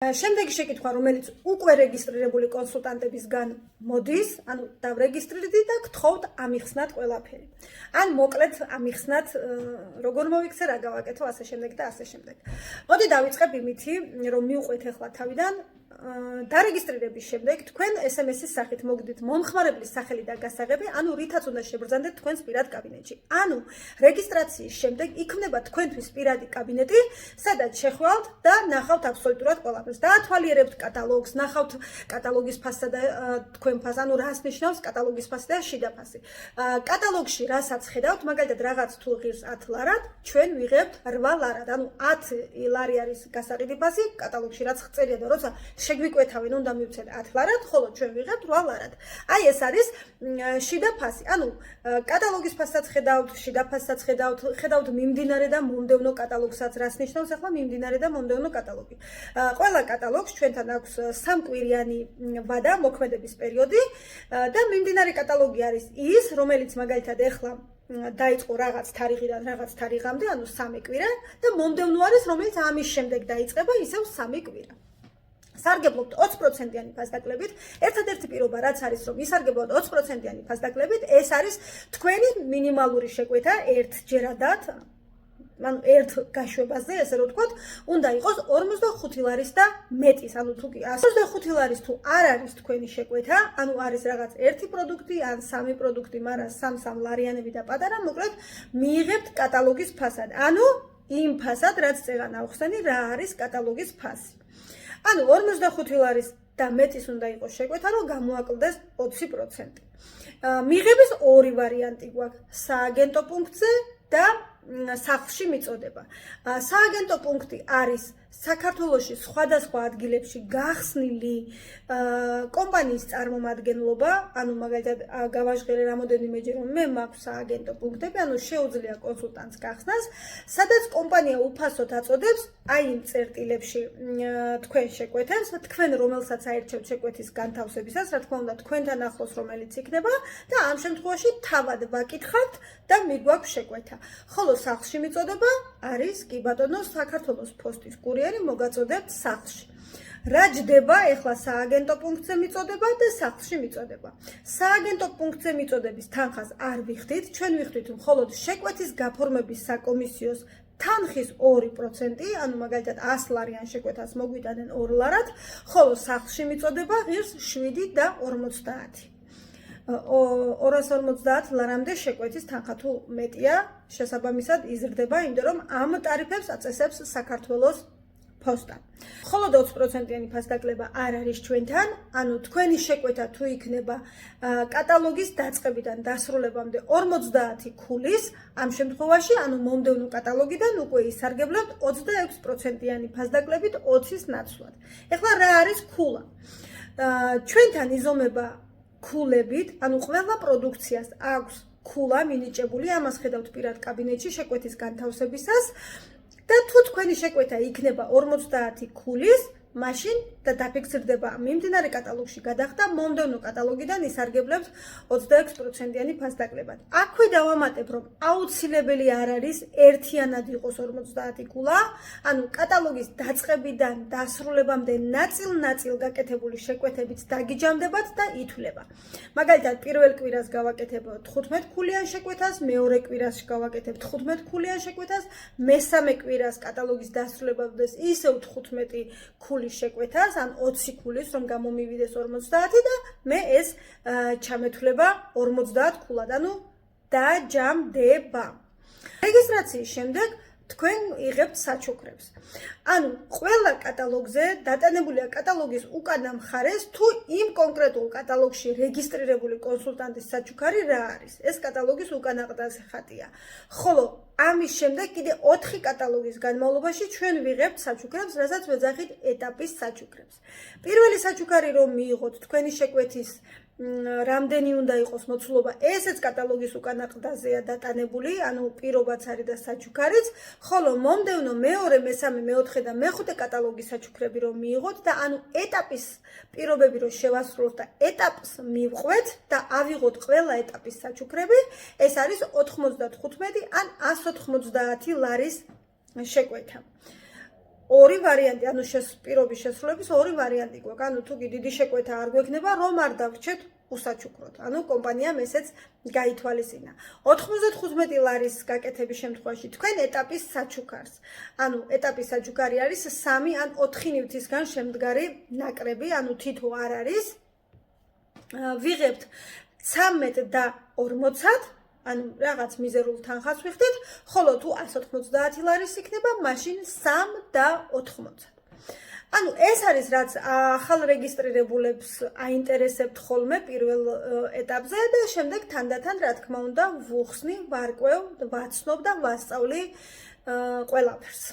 შემდეგი შეკითხვა, რომელიც უკვე რეგისტრირებული კონსულტანტებისგან მოდის, ანუ დავრეგისტრირდით და გთხოვთ ამიხსნათ ყველაფერი. ან მოკლედ ამიხსნათ როგორ მოვიქცე, რა გავაკეთო, ასე შემდეგ და ასე შემდეგ. მოდი დავიწყებ იმითი, რომ მიუყვეთ ახლა თავიდან დარეგისტრირების შემდეგ თქვენ SMS-ის სახით მოგდით მომხმარებლის სახელი და გასაღები, ანუ რითაც უნდა შებრძანდეთ თქვენს პირად კაბინეტში. ანუ რეგისტრაციის შემდეგ იქმნება თქვენთვის პირადი კაბინეტი, სადაც შეხვალთ და ნახავთ აბსოლუტურად ყველაფერს. დაათვალიერებთ კატალოგს, ნახავთ კატალოგის ფასსა და თქვენ ფასს, ანუ რას ნიშნავს კატალოგის ფასი და შიდა ფასი. კატალოგში რასაც ხედავთ, მაგალითად რაღაც თუ ღირს 10 ლარად, ჩვენ ვიღებთ 8 ლარად, ანუ 10 ლარი არის გასაყიდი ფასი, კატალოგში რაც წერია და როცა შეგვიკვეთავენ, უნდა მივცეთ 10 ლარად, ხოლო ჩვენ ვიღებთ 8 ლარად. აი ეს არის შიდა ფასი. ანუ კატალოგის ფასსაც ხედავთ, შიდა ფასსაც ხედავთ მიმდინარე და მომდევნო კატალოგსაც, რას ნიშნავს ახლა მიმდინარე და მომდევნო კატალოგი. ყველა კატალოგს ჩვენთან აქვს 3 კვირიანი ვადა, მოქმედების პერიოდი და მიმდინარე კატალოგი არის ის, რომელიც მაგალითად ახლა დაიწყო რაღაც თარიღიდან რაღაც თარიღამდე, ანუ 3 კვირა და მომდევნო არის, რომელიც ამის შემდეგ დაიწყება ისევ 3 კვირა. სარგებლობთ 20%-იანი ფასდაკლებით. ერთადერთი პირობა რაც არის, რომ ისარგებლოთ 20%-იანი ფასდაკლებით, ეს არის თქვენი მინიმალური შეკვეთა ერთჯერადად, ანუ ერთ გაშვებაზე, ესე რომ ვთქვათ, უნდა იყოს 45 ლარის და მეტის, ანუ თუ კი 45 ლარის თუ არ არის თქვენი შეკვეთა, ანუ არის რაღაც ერთი პროდუქტი ან 3 პროდუქტი, მაგრამ 3 ლარიანები და პატარა, მოკლედ მიიღებთ კატალოგის ფასად. ანუ იმ ფასად, რაც წეგან ავხსენი, რა არის კატალოგის ფასი. ანუ 45 ლარის და მეტის უნდა იყოს შეკვეთა, რომ გამოაკლდეს 20%. მიღების ორი ვარიანტი გვაქვს: სააგენტო პუნქტზე და სახლში მიწოდება. სააგენტო პუნქტი არის საქართველოში სხვადასხვა ადგილებში გახსნილი კომპანიის წარმომადგენლობა, ანუ მაგალითად გავაჟღერე რამოდენიმეჯერ, რომ მე მაქვს სააგენტო პუნქტები, ანუ შეუძლია კონსულტანტს გახსნას, სადაც კომპანია უფასოდ აწოდებს აი იმ წერტილებში თქვენ შეკვეთებს, თქვენ რომელსაც აერჩევთ შეკვეთის განთავსებისას, რა თქმა უნდა, თქვენთან ახლოს რომელიც იქნება და ამ შემთხვევაში თავად ვაკითხავთ და მიგვაქვს შეკვეთა. ხოლო სახლში მიწოდება არის კი ბატონო საქართველოს პოსტის კურიერი მოგაწოდებთ სახლში. რა ჯდება ახლა სააგენტო პუნქტზე მიწოდება და სახლში მიწოდება. სააგენტო პუნქტზე მიწოდების თანხას არ ვიხდით, ჩვენ ვიხდით მხოლოდ შეკვეთის გაფორმების საკომისიოს თანხის 2%, ანუ მაგალითად 100 ლარიან შეკვეთას მოგვიტანენ 2 ლარად, ხოლო სახლში მიწოდება ღირს 7 და 50. 250 ლარამდე შეკვეთის თანხა თუ მეტია, შესაბამისად იზრდება, იმიტომ რომ ამ ტარიფებს აწესებს საქართველოს ფოსტა. ხოლო 20%-იანი ფასდაკლება არ არის ჩვენთან, ანუ თქვენი შეკვეთა თუ იქნება კატალოგის დაწყებიდან დასრულებამდე 50 ქულის, ამ შემთხვევაში, ანუ მომდევნო კატალოგიდან უკვე ისარგებლებთ 26%-იანი ფასდაკლებით 20-ის ნაცვლად. ეხლა რა არის ქულა? ჩვენთან იზომება ქულებით, ანუ ყველა პროდუქციას აქვს ქულა მინიჭებული, ამას ხედავთ პირად კაბინეტში შეკვეთის განთავსებისას და თუ თქვენი შეკვეთა იქნება 50 ქულის, მაშინ და დაფიქსირდება მიმდინარე კატალოგში გადახდა, მომდევნო კატალოგიდან ისარგებლებთ 26%-იანი ფასდაკლებად. აქვე დავამატებ, რომ აუცილებელი არ არის ერთიანად იყოს 50 ქულა, ანუ კატალოგის დაწყებიდან დასრულებამდე ნაწილ-ნაწილ გაკეთებული შეკვეთებით დაგიჯამდებათ და ითვლება. მაგალითად, პირველ კვირას გავაკეთებ 15 ქულიან შეკვეთას, მეორე კვირას გავაკეთებ 15 ქულიან შეკვეთას, მესამე კვირას კატალოგის დასრულებამდე ისევ 15 ქულის შეკვეთას, ან 20 ქულის, რომ გამომივიდეს 50 და მე ეს ჩამეთვლება 50 ქულად, ანუ დაჯამდება. რეგისტრაციის შემდეგ თქვენ იღებთ საჩუქრებს. ანუ ყველა კატალოგზე დატანებულია კატალოგის უკანა მხარეს თუ იმ კონკრეტულ კატალოგში რეგისტრირებული კონსულტანტის საჩუქარი რა არის. ეს კატალოგის უკანა ყდაზე ხატია. ხოლო ამის შემდეგ კიდე 4 კატალოგის განმავლობაში ჩვენ ვიღებთ საჩუქრებს, რასაც ვეძახით ეტაპის საჩუქრებს. პირველი საჩუქარი რომ მიიღოთ თქვენი შეკვეთის რამდენი უნდა იყოს მოცულობა, ესეც კატალოგის უკანა ყდაზეა დატანებული, ანუ პირობაც არის და საჩუქარიც, ხოლო მომდევნო მეორე, მესამე, მეოთხე და მეხუთე კატალოგის საჩუქრები რომ მიიღოთ და ანუ ეტაპის პირობები რომ შევასრულოთ და ეტაპს მივყვეთ და ავიღოთ ყველა ეტაპის საჩუქრები, ეს არის 95 ან 190 ლარის შეკვეთა. ორი ვარიანტი, ანუ პირობის შესრულების ორი ვარიანტი გვაქვს. ანუ თუ კი დიდი შეკვეთა არ გვექნება, რომ არ დავრჩეთ უსაჩუქროდ. ანუ კომპანიამ ესეც გაითვალისწინა. 95 ლარის გაკეთების შემთხვევაში თქვენ ეტაპის საჩუქარს. ანუ ეტაპის საჩუქარი არის 3 ან 4 ნივთისგან შემდგარი ნაკრები, ანუ თითო არ არის. ვიღებთ 13 და 40, ანუ რაღაც მიზერულ თანხას ვიხდით, ხოლო თუ 190 ლარის იქნება, მაშინ 3 და 80. ანუ ეს არის რაც ახალ რეგისტრირებულებს აინტერესებთ ხოლმე პირველ ეტაპზე და შემდეგ თანდათან რა თქმა უნდა ვუხსნი, ვარკვევ, ვაცნობ და ვასწავლი ყველაფერს.